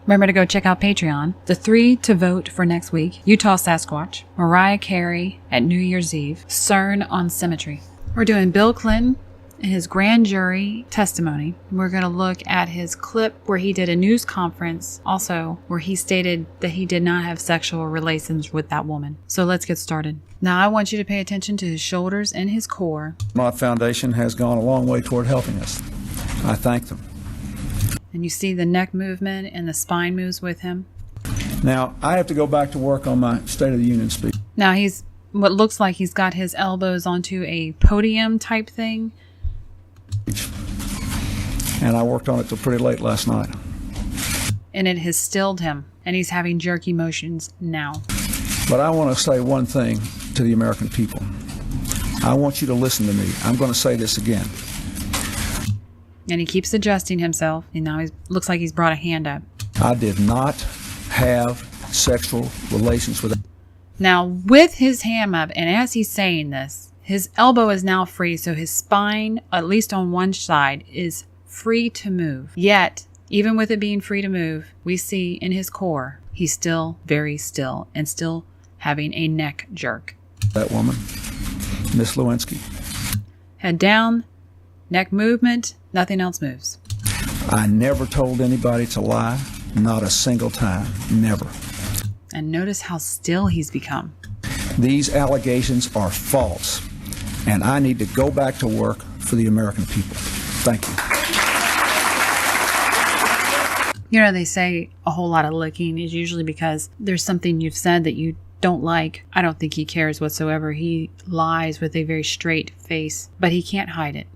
Remember to go check out Patreon. The 3 to vote for next week: Utah Sasquatch, Mariah Carey at New Year's Eve, CERN on Symmetry. We're doing Bill Clinton and his grand jury testimony. We're going to look at his clip where he did a news conference, also where he stated that he did not have sexual relations with that woman. So let's get started. Now I want you to pay attention to his shoulders and his core. My foundation has gone a long way toward helping us. I thank them. And you see the neck movement and the spine moves with him. Now, I have to go back to work on my State of the Union speech. Now he's what looks like he's got his elbows onto a podium type thing. And I worked on it till pretty late last night. And it has stilled him. And he's having jerky motions now. But I want to say one thing to the American people. I want you to listen to me. I'm going to say this again. And he keeps adjusting himself. And now he looks like he's brought a hand up. I did not have sexual relations with... Now, with his hand up, and as he's saying this, his elbow is now free, so his spine, at least on one side, is free to move. Yet, even with it being free to move, we see in his core, he's still very still and still having a neck jerk. That woman, Miss Lewinsky. Head down, neck movement, nothing else moves. I never told anybody to lie, not a single time, never. And notice how still he's become. These allegations are false, and I need to go back to work for the American people. Thank you. You know, they say a whole lot of licking is usually because there's something you've said that you don't like. I don't think he cares whatsoever. He lies with a very straight face, but he can't hide it.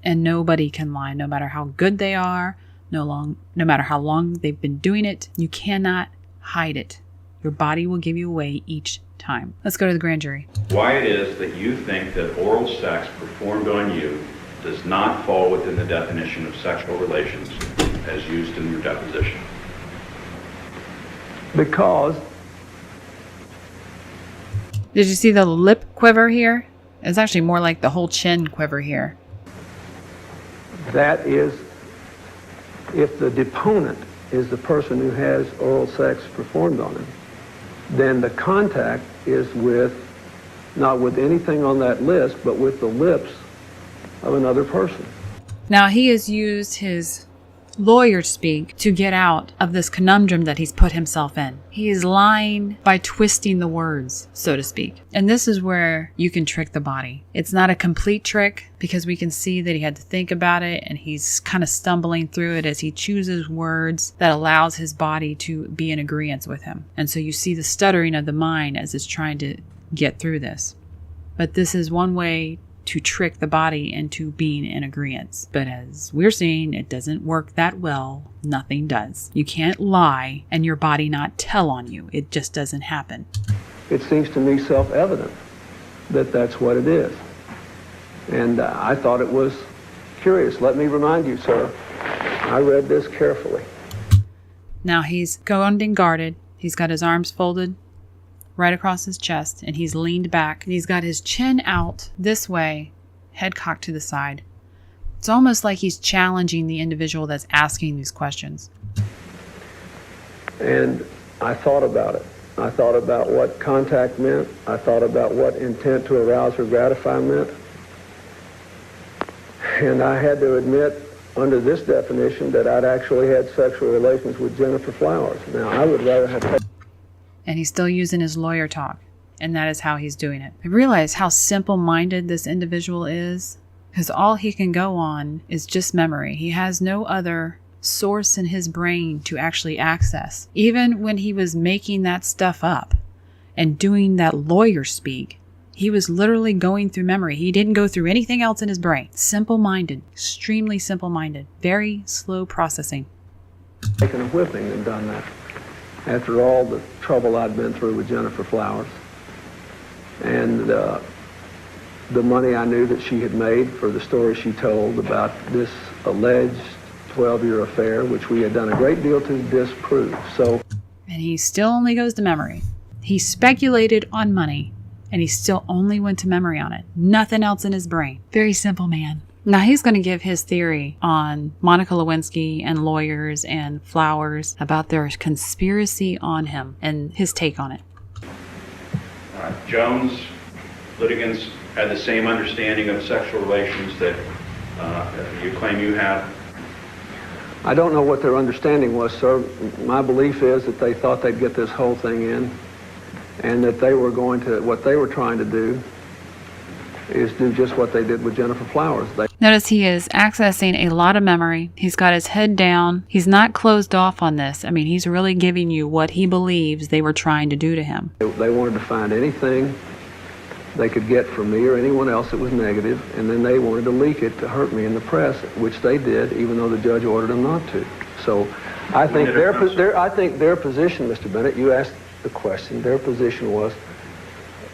And nobody can lie, no matter how good they are, no matter how long they've been doing it. You cannot hide it. Your body will give you away each time. Let's go to the grand jury. Why it is that you think that oral sex performed on you does not fall within the definition of sexual relations as used in your deposition? Because... Did you see the lip quiver here? It's actually more like the whole chin quiver here. that is, if the deponent is the person who has oral sex performed on him, then the contact is with, not with anything on that list, but with the lips of another person. Now, he has used his lawyer speak to get out of this conundrum that he's put himself in. He is lying by twisting the words, so to speak. And this is where you can trick the body. It's not a complete trick because we can see that he had to think about it and he's kind of stumbling through it as he chooses words that allows his body to be in agreement with him. And so you see the stuttering of the mind as it's trying to get through this. But this is one way to trick the body into being in agreement. But as we're seeing, it doesn't work that well. Nothing does. You can't lie and your body not tell on you. It just doesn't happen. It seems to me self-evident that that's what it is. And I thought it was curious. Let me remind you, sir, I read this carefully. Now he's going and guarded. He's got his arms folded right across his chest, and he's leaned back. And he's got his chin out this way, head cocked to the side. It's almost like he's challenging the individual that's asking these questions. And I thought about it. I thought about what contact meant. I thought about what intent to arouse or gratify meant. And I had to admit, under this definition, that I'd actually had sexual relations with Jennifer Flowers. Now, I would rather have... And he's still using his lawyer talk. And that is how he's doing it. I realize how simple-minded this individual is, because all he can go on is just memory. He has no other source in his brain to actually access. Even when he was making that stuff up and doing that lawyer speak, he was literally going through memory. He didn't go through anything else in his brain. Simple-minded, extremely simple-minded, very slow processing. Taken a whipping and done that. After all the trouble I'd been through with Jennifer Flowers and the money I knew that she had made for the story she told about this alleged 12-year affair, which we had done a great deal to disprove. And he still only goes to memory. He speculated on money, and he still only went to memory on it. Nothing else in his brain. Very simple man. Now he's going to give his theory on Monica Lewinsky and lawyers and Flowers about their conspiracy on him and his take on it. Jones, litigants had the same understanding of sexual relations that you claim you had. I don't know what their understanding was, sir. My belief is that they thought they'd get this whole thing in, and that they were going to, what they were trying to do is do just what they did with Jennifer Flowers. Notice he is accessing a lot of memory. He's got his head down. He's not closed off on this. I mean, he's really giving you what he believes they were trying to do to him. They wanted to find anything they could get from me or anyone else that was negative, and then they wanted to leak it to hurt me in the press, which they did, even though the judge ordered them not to. So I think their position, Mr. Bennett, you asked the question, their position was,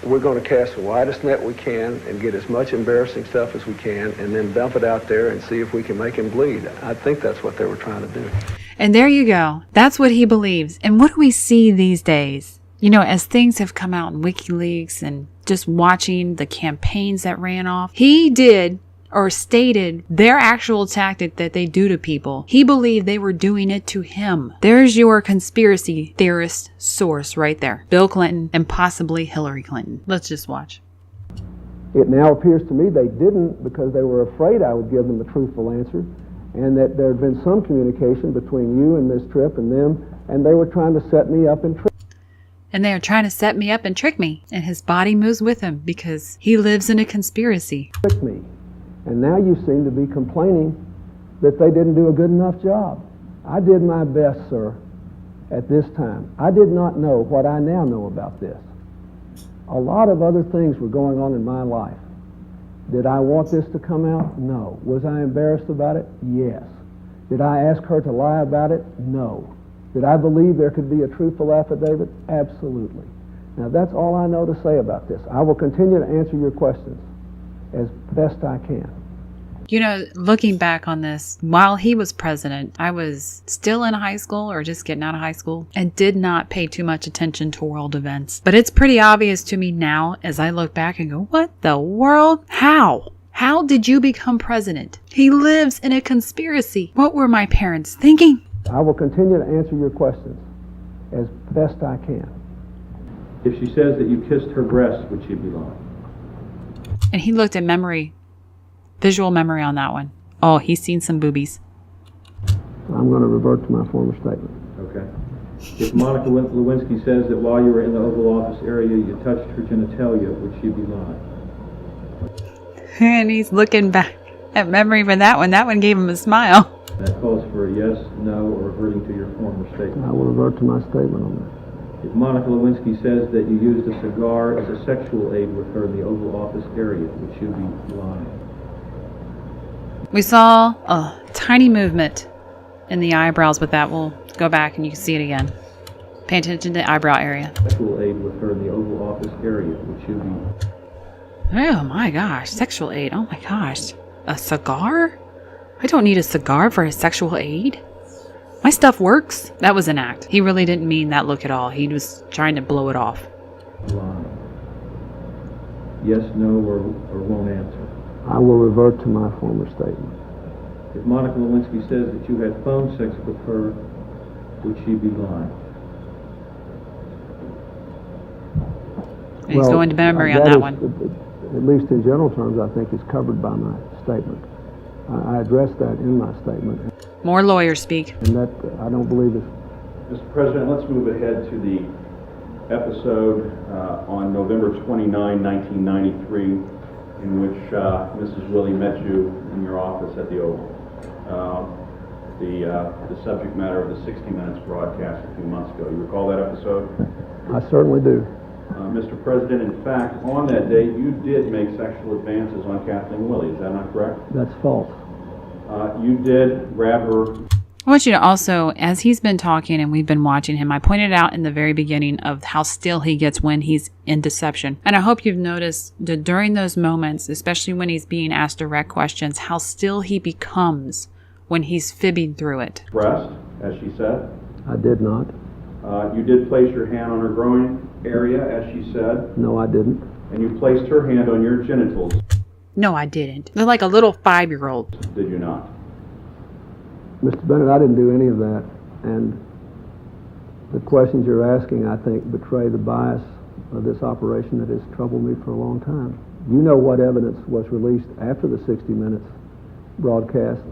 we're going to cast the widest net we can and get as much embarrassing stuff as we can and then dump it out there and see if we can make him bleed. I think that's what they were trying to do. And there you go. That's what he believes. And what do we see these days? You know, as things have come out in WikiLeaks and just watching the campaigns that ran off, he did or stated their actual tactic that they do to people. He believed they were doing it to him. There's your conspiracy theorist source right there. Bill Clinton and possibly Hillary Clinton. Let's just watch. It now appears to me they didn't because they were afraid I would give them a truthful answer, and that there had been some communication between you and Ms. Tripp and them, and they were trying to set me up and trick. And they are trying to set me up and trick me. And his body moves with him because he lives in a conspiracy. Trick me. And now you seem to be complaining that they didn't do a good enough job. I did my best, sir, at this time. I did not know what I now know about this. A lot of other things were going on in my life. Did I want this to come out? No. Was I embarrassed about it? Yes. Did I ask her to lie about it? No. Did I believe there could be a truthful affidavit? Absolutely. Now, that's all I know to say about this. I will continue to answer your questions as best I can. You know, looking back on this, while he was president, I was still in high school or just getting out of high school and did not pay too much attention to world events. But it's pretty obvious to me now as I look back and go, what the world? How? How did you become president? He lives in a conspiracy. What were my parents thinking? I will continue to answer your questions as best I can. If she says that you kissed her breast, would she be lying? And he looked at memory, visual memory on that one. Oh, he's seen some boobies. I'm going to revert to my former statement. Okay. If Monica Lewinsky says that while you were in the Oval Office area you touched her genitalia, would she be lying? And he's looking back at memory for that one. That one gave him a smile. That calls for a yes, no, or reverting to your former statement. I will revert to my statement on that. If Monica Lewinsky says that you used a cigar as a sexual aid with her in the Oval Office area, would she be lying? We saw a tiny movement in the eyebrows with that. We'll go back and you can see it again. Pay attention to the eyebrow area. Sexual aid with her in the Oval Office area, would she be? Oh my gosh, sexual aid. Oh my gosh. A cigar? I don't need a cigar for a sexual aid. My stuff works. That was an act. He really didn't mean that look at all. He was trying to blow it off. Lying. Yes, no, or won't answer. I will revert to my former statement. If Monica Lewinsky says that you had phone sex with her, would she be lying? He's going to memory on that one. At least in general terms, I think is covered by my statement. I addressed that in my statement. More lawyers speak. And that, I don't believe is... Mr. President, let's move ahead to the episode on November 29, 1993, in which Mrs. Willey met you in your office at the Oval. The subject matter of the 60 Minutes broadcast a few months ago. You recall that episode? I certainly do. Mr. President, in fact, on that date, you did make sexual advances on Kathleen Willey. Is that not correct? That's false. You did grab her. I want you to also, as he's been talking and we've been watching him, I pointed out in the very beginning of how still he gets when he's in deception. And I hope you've noticed that during those moments, especially when he's being asked direct questions, how still he becomes when he's fibbing through it. Breast, as she said. I did not. You did place your hand on her groin area, as she said. No, I didn't. And you placed her hand on your genitals. No, I didn't. They're like a little 5-year-old. Did you not? Mr. Bennett, I didn't do any of that. And the questions you're asking, I think, betray the bias of this operation that has troubled me for a long time. You know what evidence was released after the 60 Minutes broadcast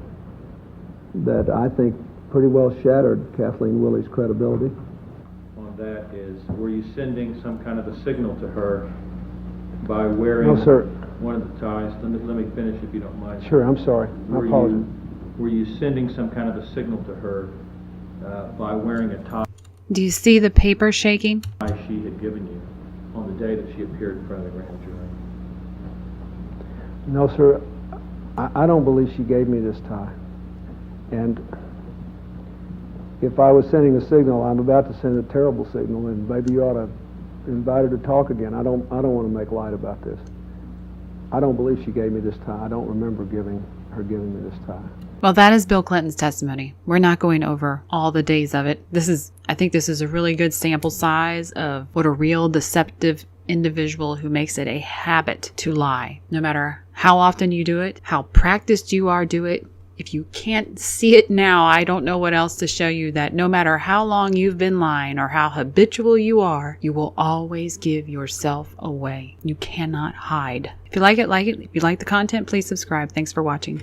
that I think pretty well shattered Kathleen Willey's credibility. On that is, were you sending some kind of a signal to her by wearing No, sir. one of the ties? Let me finish if you don't mind. Sure, I'm sorry. I apologize. Were you sending some kind of a signal to her by wearing a tie Do you see the paper shaking? she had given you on the day that she appeared in front of the grand jury? No, sir. I don't believe she gave me this tie. And if I was sending a signal, I'm about to send a terrible signal, and maybe you ought to invite her to talk again. I don't want to make light about this. I don't believe she gave me this tie. I don't remember her giving me this tie. Well, that is Bill Clinton's testimony. We're not going over all the days of it. I think this is a really good sample size of what a real deceptive individual who makes it a habit to lie. No matter how often you do it, how practiced you are, do it. If you can't see it now, I don't know what else to show you that no matter how long you've been lying or how habitual you are, you will always give yourself away. You cannot hide. If you like it, like it. If you like the content, please subscribe. Thanks for watching.